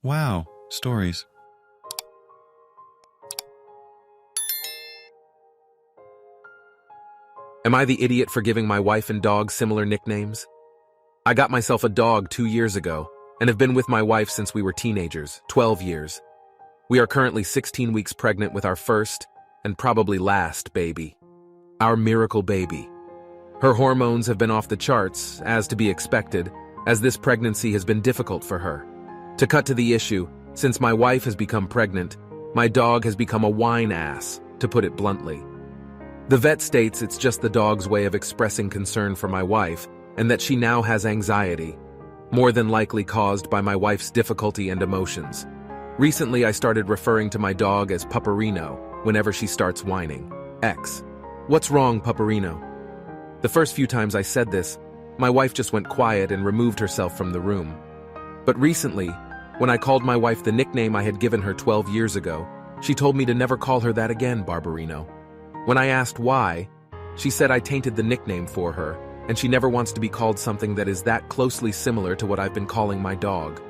Wow, stories. Am I the idiot for giving my wife and dog similar nicknames? I got myself a dog 2 years ago and have been with my wife since we were teenagers, 12 years. We are currently 16 weeks pregnant with our first and probably last baby. Our miracle baby. Her hormones have been off the charts, as to be expected, as this pregnancy has been difficult for her. To cut to the issue, since my wife has become pregnant, my dog has become a whine ass, to put it bluntly. The vet states it's just the dog's way of expressing concern for my wife, and that she now has anxiety, more than likely caused by my wife's difficulty and emotions. Recently, I started referring to my dog as Pupperino whenever she starts whining. What's wrong, Pupperino? The first few times I said this, my wife just went quiet and removed herself from the room. But recently, when I called my wife the nickname I had given her 12 years ago, she told me to never call her that again, Barbarino. When I asked why, she said I tainted the nickname for her, and she never wants to be called something that is that closely similar to what I've been calling my dog.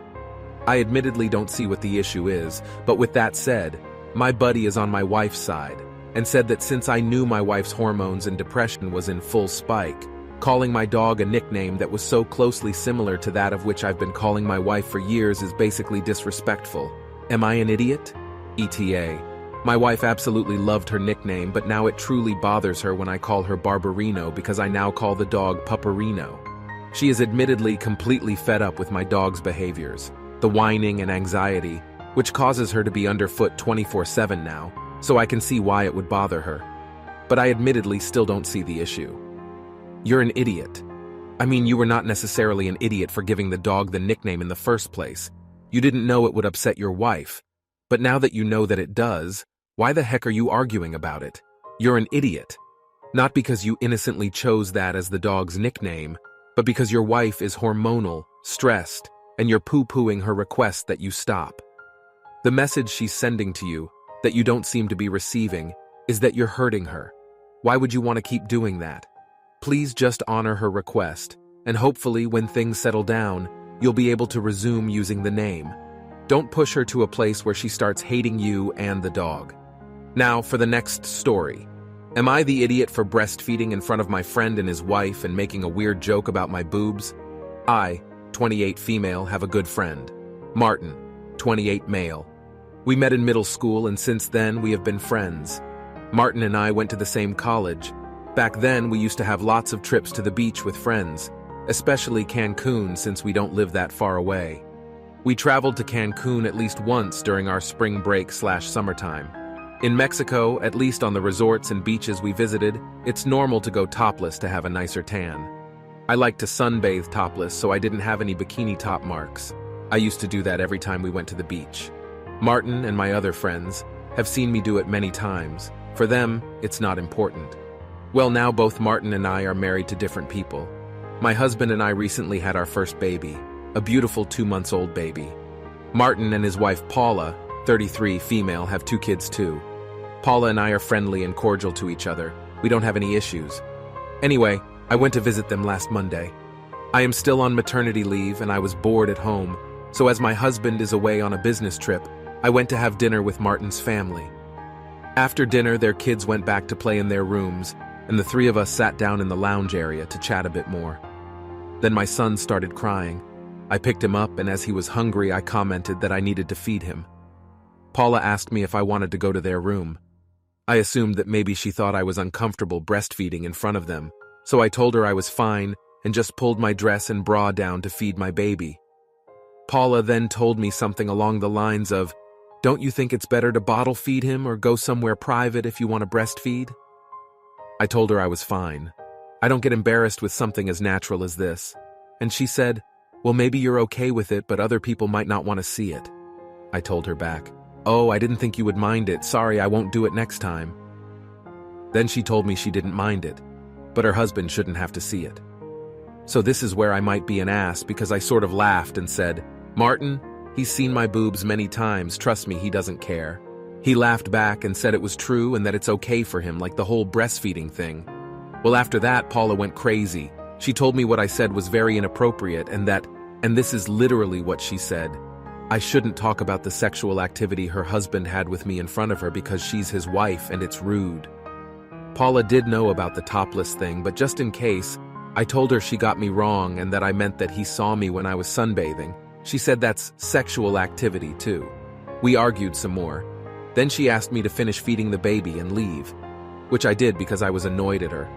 I admittedly don't see what the issue is, but with that said, my buddy is on my wife's side, and said that since I knew my wife's hormones and depression was in full spike, calling my dog a nickname that was so closely similar to that of which I've been calling my wife for years is basically disrespectful. Am I an idiot? ETA. My wife absolutely loved her nickname, but now it truly bothers her when I call her Barbarino because I now call the dog Pupperino. She is admittedly completely fed up with my dog's behaviors, the whining and anxiety, which causes her to be underfoot 24/7 now, so I can see why it would bother her. But I admittedly still don't see the issue. You're an idiot. I mean, you were not necessarily an idiot for giving the dog the nickname in the first place. You didn't know it would upset your wife. But now that you know that it does, why the heck are you arguing about it? You're an idiot. Not because you innocently chose that as the dog's nickname, but because your wife is hormonal, stressed, and you're poo-pooing her request that you stop. The message she's sending to you, that you don't seem to be receiving, is that you're hurting her. Why would you want to keep doing that? Please just honor her request, and hopefully when things settle down, you'll be able to resume using the name. Don't push her to a place where she starts hating you and the dog. Now, for the next story. Am I the idiot for breastfeeding in front of my friend and his wife and making a weird joke about my boobs? I, 28 female, have a good friend. Martin, 28 male. We met in middle school and since then we have been friends. Martin and I went to the same college. Back then we used to have lots of trips to the beach with friends, especially Cancun since we don't live that far away. We traveled to Cancun at least once during our spring break/summertime. In Mexico, at least on the resorts and beaches we visited, it's normal to go topless to have a nicer tan. I like to sunbathe topless, so I didn't have any bikini top marks. I used to do that every time we went to the beach. Martin and my other friends have seen me do it many times. For them, it's not important. Well, now both Martin and I are married to different people. My husband and I recently had our first baby, a beautiful 2-month-old baby. Martin and his wife Paula, 33 female, have 2 kids too. Paula and I are friendly and cordial to each other. We don't have any issues. Anyway, I went to visit them last Monday. I am still on maternity leave and I was bored at home, so as my husband is away on a business trip, I went to have dinner with Martin's family. After dinner, their kids went back to play in their rooms, and the 3 of us sat down in the lounge area to chat a bit more. Then my son started crying. I picked him up, and as he was hungry, I commented that I needed to feed him. Paula asked me if I wanted to go to their room. I assumed that maybe she thought I was uncomfortable breastfeeding in front of them, so I told her I was fine and just pulled my dress and bra down to feed my baby. Paula then told me something along the lines of, "Don't you think it's better to bottle feed him or go somewhere private if you want to breastfeed?" I told her I was fine. I don't get embarrassed with something as natural as this. And she said, "Well, maybe you're okay with it, but other people might not want to see it." I told her back, "Oh, I didn't think you would mind it. Sorry, I won't do it next time." Then she told me she didn't mind it, but her husband shouldn't have to see it. So this is where I might be an ass because I sort of laughed and said, "Martin, he's seen my boobs many times. Trust me, he doesn't care." He laughed back and said it was true and that it's okay for him, like the whole breastfeeding thing. Well, after that, Paula went crazy. She told me what I said was very inappropriate and this is literally what she said, I shouldn't talk about the sexual activity her husband had with me in front of her because she's his wife and it's rude. Paula did know about the topless thing, but just in case, I told her she got me wrong and that I meant that he saw me when I was sunbathing. She said that's sexual activity too. We argued some more. Then she asked me to finish feeding the baby and leave, which I did because I was annoyed at her.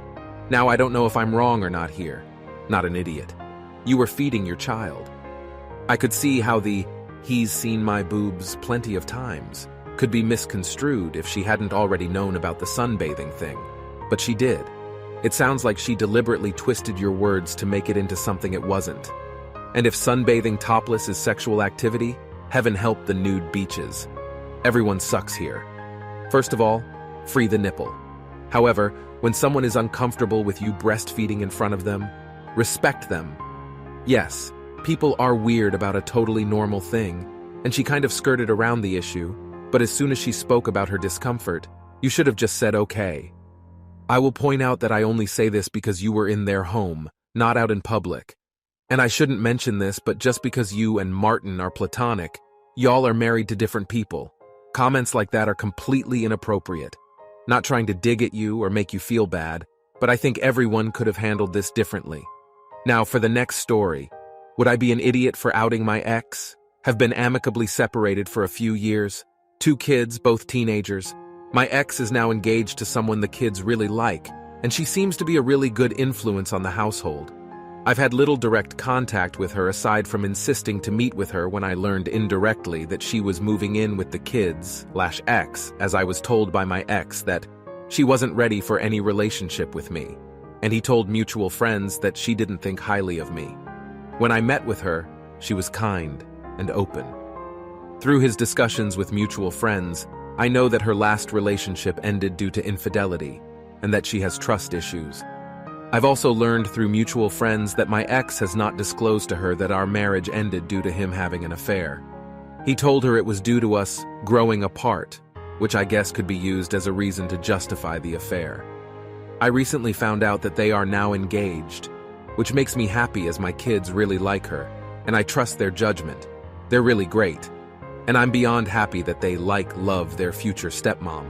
Now I don't know if I'm wrong or not here. Not an idiot. You were feeding your child. I could see how the "he's seen my boobs plenty of times" could be misconstrued if she hadn't already known about the sunbathing thing. But she did. It sounds like she deliberately twisted your words to make it into something it wasn't. And if sunbathing topless is sexual activity, heaven help the nude beaches. Everyone sucks here. First of all, free the nipple. However, when someone is uncomfortable with you breastfeeding in front of them, respect them. Yes, people are weird about a totally normal thing, and she kind of skirted around the issue, but as soon as she spoke about her discomfort, you should have just said okay. I will point out that I only say this because you were in their home, not out in public. And I shouldn't mention this, but just because you and Martin are platonic, y'all are married to different people. Comments like that are completely inappropriate. Not trying to dig at you or make you feel bad, but I think everyone could have handled this differently. Now for the next story. Would I be an idiot for outing my ex? Have been amicably separated for a few years. 2 kids, both teenagers. My ex is now engaged to someone the kids really like, and she seems to be a really good influence on the household. I've had little direct contact with her aside from insisting to meet with her when I learned indirectly that she was moving in with the kids/ex, as I was told by my ex that she wasn't ready for any relationship with me, and he told mutual friends that she didn't think highly of me. When I met with her, she was kind and open. Through his discussions with mutual friends, I know that her last relationship ended due to infidelity, and that she has trust issues. I've also learned through mutual friends that my ex has not disclosed to her that our marriage ended due to him having an affair. He told her it was due to us growing apart, which I guess could be used as a reason to justify the affair. I recently found out that they are now engaged, which makes me happy as my kids really like her, and I trust their judgment. They're really great, and I'm beyond happy that they love their future stepmom.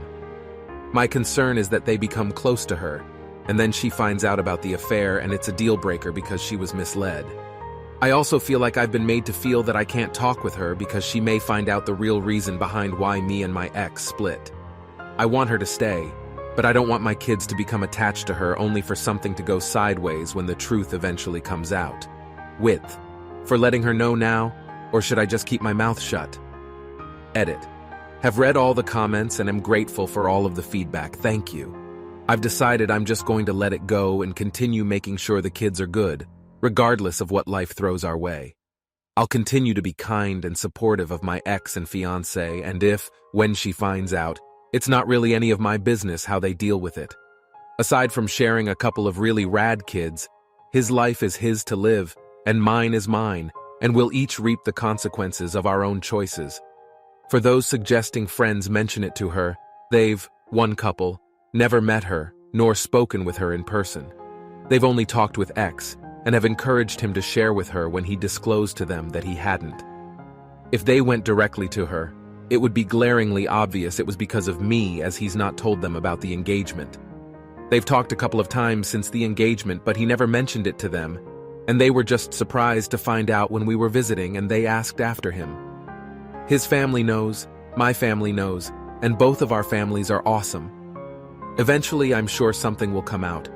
My concern is that they become close to her, and then she finds out about the affair and it's a deal breaker because she was misled. I also feel like I've been made to feel that I can't talk with her because she may find out the real reason behind why me and my ex split. I want her to stay, but I don't want my kids to become attached to her only for something to go sideways when the truth eventually comes out. Width. For letting her know now, or should I just keep my mouth shut? Edit. Have read all the comments and am grateful for all of the feedback. Thank you. I've decided I'm just going to let it go and continue making sure the kids are good, regardless of what life throws our way. I'll continue to be kind and supportive of my ex and fiancé, and if, when she finds out, it's not really any of my business how they deal with it. Aside from sharing a couple of really rad kids, his life is his to live, and mine is mine, and we'll each reap the consequences of our own choices. For those suggesting friends mention it to her, they've, one couple, never met her, nor spoken with her in person. They've only talked with ex, and have encouraged him to share with her when he disclosed to them that he hadn't. If they went directly to her, it would be glaringly obvious it was because of me, as he's not told them about the engagement. They've talked a couple of times since the engagement, but he never mentioned it to them, and they were just surprised to find out when we were visiting and they asked after him. His family knows, my family knows, and both of our families are awesome. Eventually, I'm sure something will come out,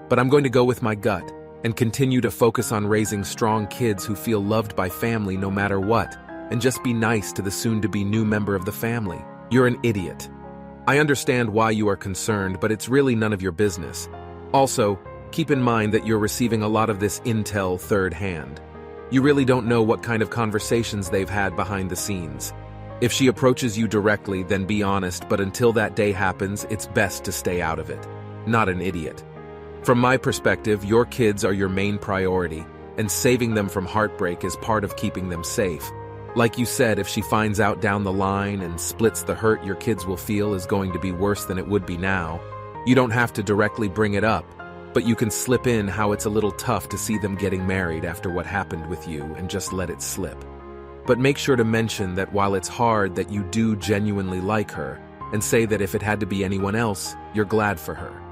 but I'm going to go with my gut and continue to focus on raising strong kids who feel loved by family no matter what, and just be nice to the soon-to-be new member of the family. You're an idiot. I understand why you are concerned, but it's really none of your business. Also, keep in mind that you're receiving a lot of this intel third hand. You really don't know what kind of conversations they've had behind the scenes. If she approaches you directly, then be honest, but until that day happens, it's best to stay out of it. Not an idiot. From my perspective, your kids are your main priority, and saving them from heartbreak is part of keeping them safe. Like you said, if she finds out down the line and splits, the hurt your kids will feel is going to be worse than it would be now. You don't have to directly bring it up, but you can slip in how it's a little tough to see them getting married after what happened with you and just let it slip. But make sure to mention that while it's hard, that you do genuinely like her, and say that if it had to be anyone else, you're glad for her.